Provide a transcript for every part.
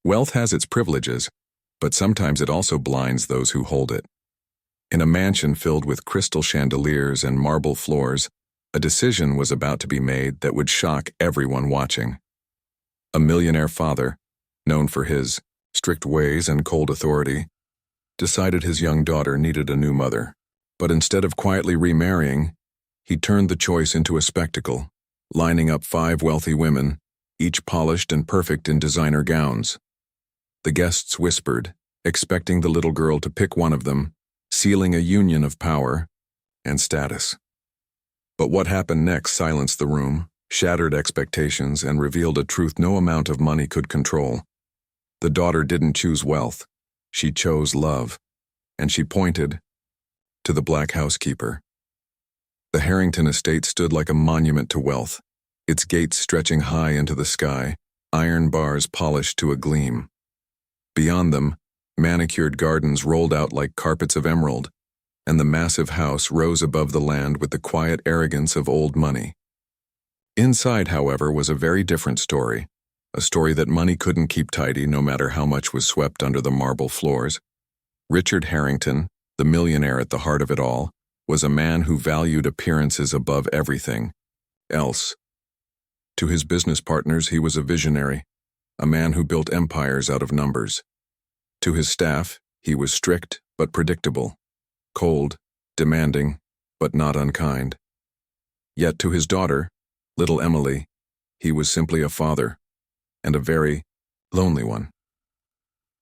Wealth has its privileges, but sometimes it also blinds those who hold it. In a mansion filled with crystal chandeliers and marble floors, a decision was about to be made that would shock everyone watching. A millionaire father, known for his strict ways and cold authority, decided his young daughter needed a new mother. But instead of quietly remarrying, he turned the choice into a spectacle, lining up 5 wealthy women, each polished and perfect in designer gowns. The guests whispered, expecting the little girl to pick one of them, sealing a union of power and status. But what happened next silenced the room, shattered expectations, and revealed a truth no amount of money could control. The daughter didn't choose wealth, she chose love, and she pointed to the black housekeeper. The Harrington estate stood like a monument to wealth, its gates stretching high into the sky, iron bars polished to a gleam. Beyond them, manicured gardens rolled out like carpets of emerald, and the massive house rose above the land with the quiet arrogance of old money. Inside, however, was a very different story, a story that money couldn't keep tidy no matter how much was swept under the marble floors. Richard Harrington, the millionaire at the heart of it all, was a man who valued appearances above everything else. To his business partners, he was a visionary, a man who built empires out of numbers. To his staff, he was strict but predictable, cold, demanding, but not unkind. Yet to his daughter, little Emily, he was simply a father, and a very lonely one.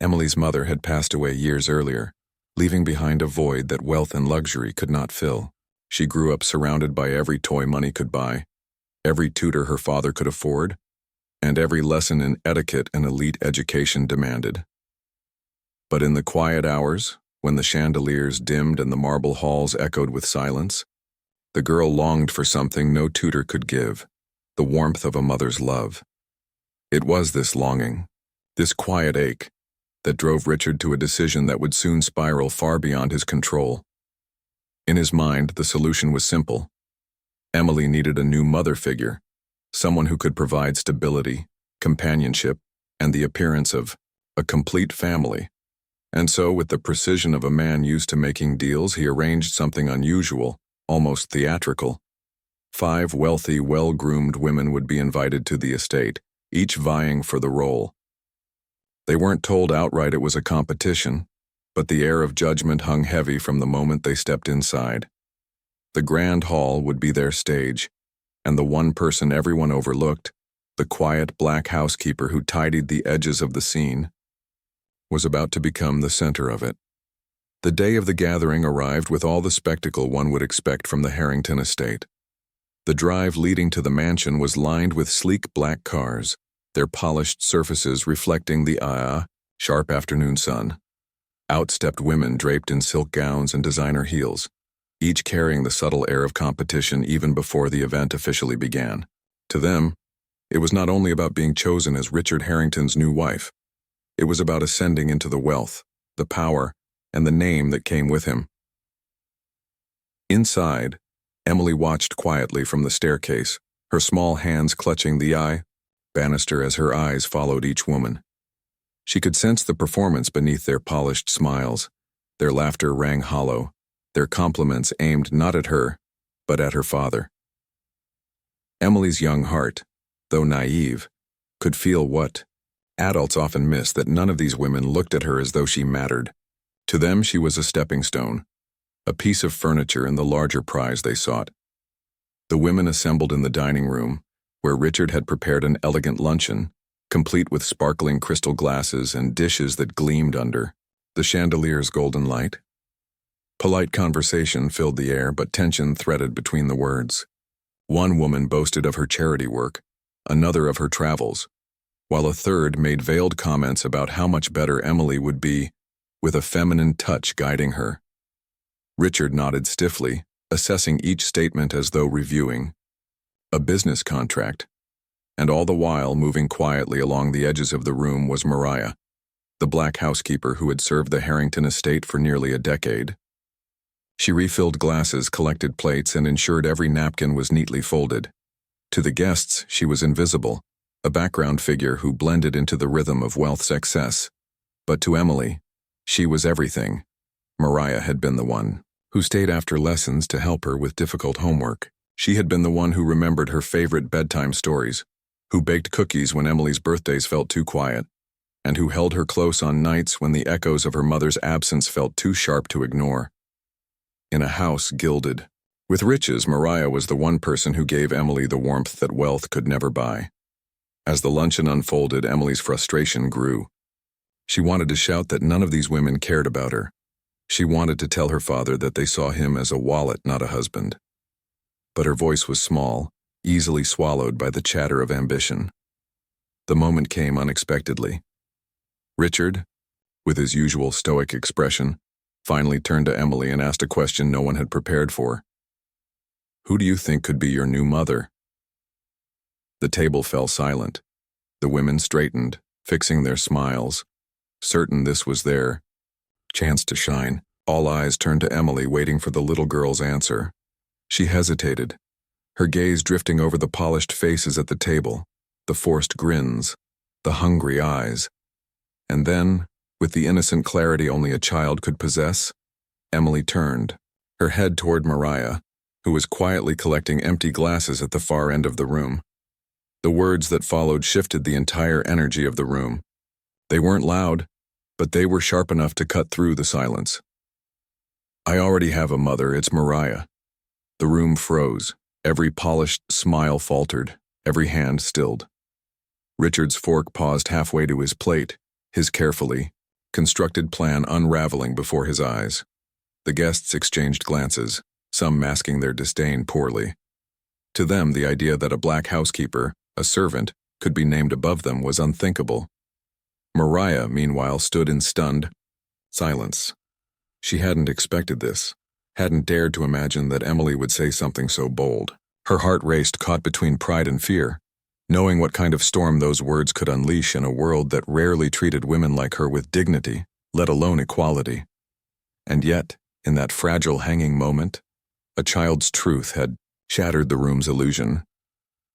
Emily's mother had passed away years earlier, leaving behind a void that wealth and luxury could not fill. She grew up surrounded by every toy money could buy, every tutor her father could afford, and every lesson in etiquette an elite education demanded. But in the quiet hours, when the chandeliers dimmed and the marble halls echoed with silence, the girl longed for something no tutor could give, the warmth of a mother's love. It was this longing, this quiet ache, that drove Richard to a decision that would soon spiral far beyond his control. In his mind, the solution was simple. Emily needed a new mother figure, someone who could provide stability, companionship, and the appearance of a complete family. And so, with the precision of a man used to making deals, he arranged something unusual, almost theatrical. 5 wealthy, well-groomed women would be invited to the estate, each vying for the role. They weren't told outright it was a competition, but the air of judgment hung heavy from the moment they stepped inside. The grand hall would be their stage, and the one person everyone overlooked, the quiet black housekeeper who tidied the edges of the scene, was about to become the center of it. The day of the gathering arrived with all the spectacle one would expect from the Harrington estate. The drive leading to the mansion was lined with sleek black cars, their polished surfaces reflecting the sharp afternoon sun. Out stepped women draped in silk gowns and designer heels, each carrying the subtle air of competition even before the event officially began. To them, it was not only about being chosen as Richard Harrington's new wife. It was about ascending into the wealth, the power, and the name that came with him. Inside, Emily watched quietly from the staircase, her small hands clutching the banister as her eyes followed each woman. She could sense the performance beneath their polished smiles. Their laughter rang hollow, their compliments aimed not at her, but at her father. Emily's young heart, though naive, could feel what adults often miss, that none of these women looked at her as though she mattered. To them, she was a stepping stone, a piece of furniture in the larger prize they sought. The women assembled in the dining room, where Richard had prepared an elegant luncheon, complete with sparkling crystal glasses and dishes that gleamed under the chandelier's golden light. Polite conversation filled the air, but tension threaded between the words. One woman boasted of her charity work, another of her travels, while a third made veiled comments about how much better Emily would be with a feminine touch guiding her. Richard nodded stiffly, assessing each statement as though reviewing a business contract, and all the while moving quietly along the edges of the room was Mariah, the black housekeeper who had served the Harrington estate for nearly a decade. She refilled glasses, collected plates, and ensured every napkin was neatly folded. To the guests, she was invisible, a background figure who blended into the rhythm of wealth's excess. But to Emily, she was everything. Mariah had been the one who stayed after lessons to help her with difficult homework. She had been the one who remembered her favorite bedtime stories, who baked cookies when Emily's birthdays felt too quiet, and who held her close on nights when the echoes of her mother's absence felt too sharp to ignore. In a house gilded with riches, Mariah was the one person who gave Emily the warmth that wealth could never buy. As the luncheon unfolded, Emily's frustration grew. She wanted to shout that none of these women cared about her. She wanted to tell her father that they saw him as a wallet, not a husband. But her voice was small, easily swallowed by the chatter of ambition. The moment came unexpectedly. Richard, with his usual stoic expression, finally turned to Emily and asked a question no one had prepared for. "Who do you think could be your new mother?" The table fell silent. The women straightened, fixing their smiles, certain this was their chance to shine. All eyes turned to Emily, waiting for the little girl's answer. She hesitated, her gaze drifting over the polished faces at the table, the forced grins, the hungry eyes. And then, with the innocent clarity only a child could possess, Emily turned, her head toward Mariah, who was quietly collecting empty glasses at the far end of the room. The words that followed shifted the entire energy of the room. They weren't loud, but they were sharp enough to cut through the silence. "I already have a mother, it's Mariah." The room froze, every polished smile faltered, every hand stilled. Richard's fork paused halfway to his plate, his carefully constructed plan unraveling before his eyes. The guests exchanged glances, some masking their disdain poorly. To them, the idea that a black housekeeper, a servant, could be named above them was unthinkable. Mariah, meanwhile, stood in stunned silence. She hadn't expected this, hadn't dared to imagine that Emily would say something so bold. Her heart raced, caught between pride and fear, knowing what kind of storm those words could unleash in a world that rarely treated women like her with dignity, let alone equality. And yet, in that fragile hanging moment, a child's truth had shattered the room's illusion.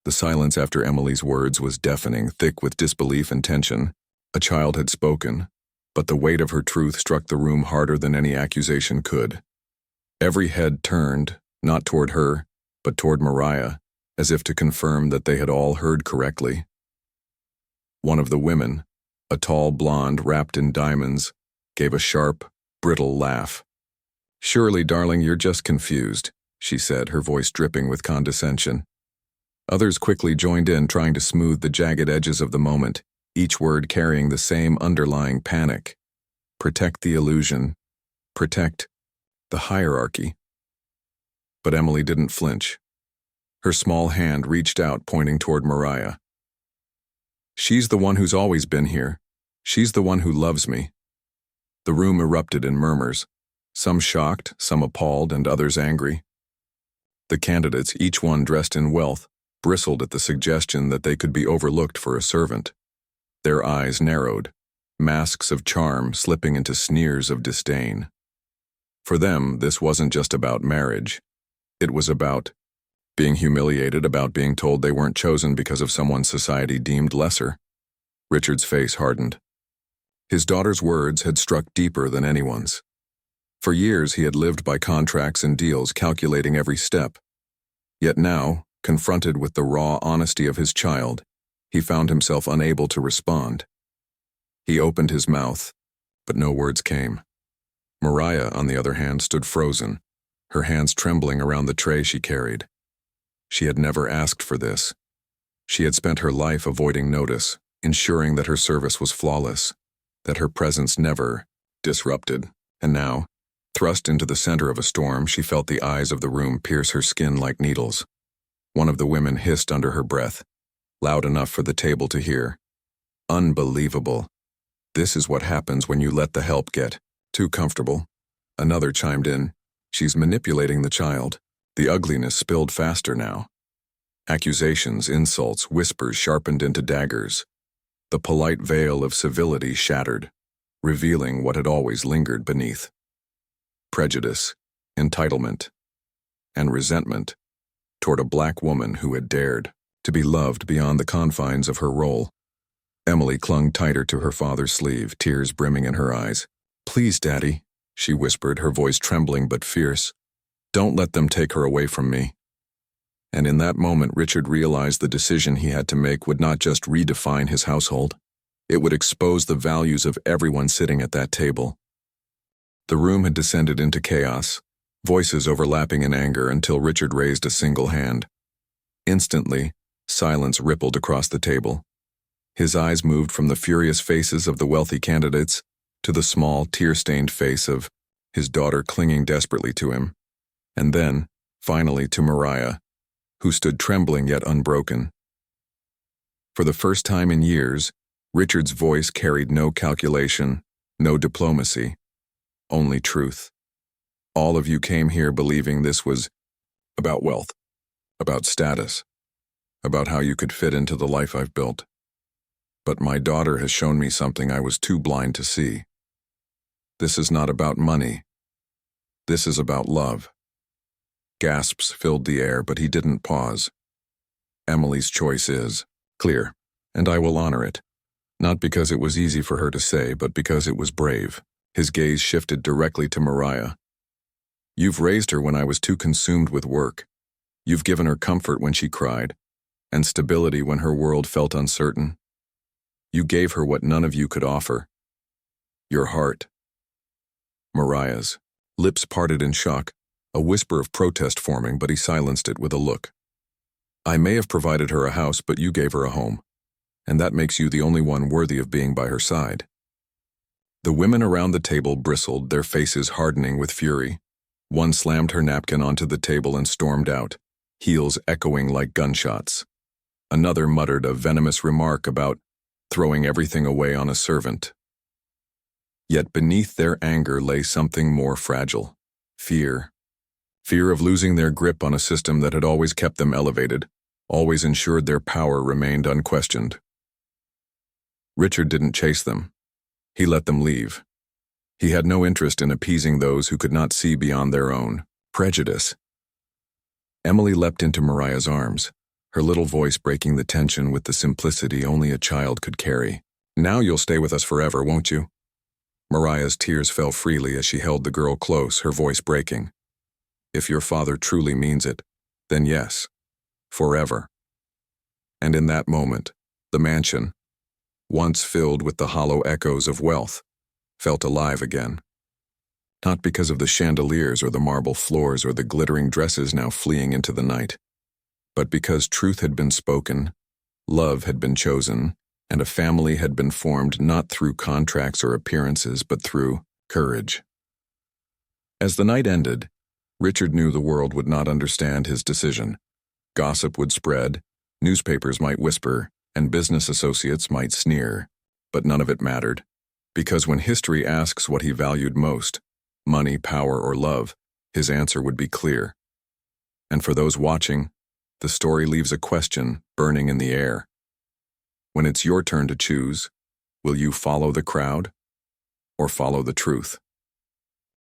The silence after Emily's words was deafening, thick with disbelief and tension. A child had spoken, but the weight of her truth struck the room harder than any accusation could. Every head turned, not toward her, but toward Mariah, as if to confirm that they had all heard correctly. One of the women, a tall blonde wrapped in diamonds, gave a sharp, brittle laugh. "Surely, darling, you're just confused," she said, her voice dripping with condescension. Others quickly joined in, trying to smooth the jagged edges of the moment, each word carrying the same underlying panic. Protect the illusion. Protect the hierarchy. But Emily didn't flinch. Her small hand reached out, pointing toward Mariah. "She's the one who's always been here. She's the one who loves me." The room erupted in murmurs, some shocked, some appalled, and others angry. The candidates, each one dressed in wealth, bristled at the suggestion that they could be overlooked for a servant. Their eyes narrowed, masks of charm slipping into sneers of disdain. For them, this wasn't just about marriage. It was about being humiliated, about being told they weren't chosen because of someone society deemed lesser. Richard's face hardened. His daughter's words had struck deeper than anyone's. For years he had lived by contracts and deals, calculating every step. Yet now, confronted with the raw honesty of his child, he found himself unable to respond. He opened his mouth, but no words came. Mariah, on the other hand, stood frozen, her hands trembling around the tray she carried. She had never asked for this. She had spent her life avoiding notice, ensuring that her service was flawless, that her presence never disrupted. And now, thrust into the center of a storm, she felt the eyes of the room pierce her skin like needles. One of the women hissed under her breath, loud enough for the table to hear. "Unbelievable. This is what happens when you let the help get too comfortable." Another chimed in. "She's manipulating the child." The ugliness spilled faster now. Accusations, insults, whispers sharpened into daggers. The polite veil of civility shattered, revealing what had always lingered beneath. Prejudice, entitlement, and resentment toward a black woman who had dared to be loved beyond the confines of her role. Emily clung tighter to her father's sleeve, tears brimming in her eyes. "Please, Daddy," she whispered, her voice trembling but fierce. "Don't let them take her away from me." And in that moment, Richard realized the decision he had to make would not just redefine his household. It would expose the values of everyone sitting at that table. The room had descended into chaos, voices overlapping in anger until Richard raised a single hand. Instantly, silence rippled across the table. His eyes moved from the furious faces of the wealthy candidates to the small, tear-stained face of his daughter clinging desperately to him, and then, finally, to Mariah, who stood trembling yet unbroken. For the first time in years, Richard's voice carried no calculation, no diplomacy, only truth. "All of you came here believing this was about wealth, about status, about how you could fit into the life I've built. But my daughter has shown me something I was too blind to see. This is not about money. This is about love." Gasps filled the air, but he didn't pause. "Emily's choice is clear, and I will honor it. Not because it was easy for her to say, but because it was brave." His gaze shifted directly to Mariah. "You've raised her when I was too consumed with work. You've given her comfort when she cried, and stability when her world felt uncertain. You gave her what none of you could offer. Your heart." Mariah's lips parted in shock, a whisper of protest forming, but he silenced it with a look. "I may have provided her a house, but you gave her a home, and that makes you the only one worthy of being by her side." The women around the table bristled, their faces hardening with fury. One slammed her napkin onto the table and stormed out, heels echoing like gunshots. Another muttered a venomous remark about throwing everything away on a servant. Yet beneath their anger lay something more fragile: fear. Fear of losing their grip on a system that had always kept them elevated, always ensured their power remained unquestioned. Richard didn't chase them. He let them leave. He had no interest in appeasing those who could not see beyond their own prejudice. Emily leapt into Mariah's arms, her little voice breaking the tension with the simplicity only a child could carry. "Now you'll stay with us forever, won't you?" Mariah's tears fell freely as she held the girl close, her voice breaking. "If your father truly means it, then yes, forever." And in that moment, the mansion, once filled with the hollow echoes of wealth, felt alive again. Not because of the chandeliers or the marble floors or the glittering dresses now fleeing into the night, but because truth had been spoken, love had been chosen, and a family had been formed not through contracts or appearances, but through courage. As the night ended, Richard knew the world would not understand his decision. Gossip would spread, newspapers might whisper, and business associates might sneer, but none of it mattered, because when history asks what he valued most, money, power, or love, his answer would be clear. And for those watching, the story leaves a question burning in the air. When it's your turn to choose, will you follow the crowd or follow the truth?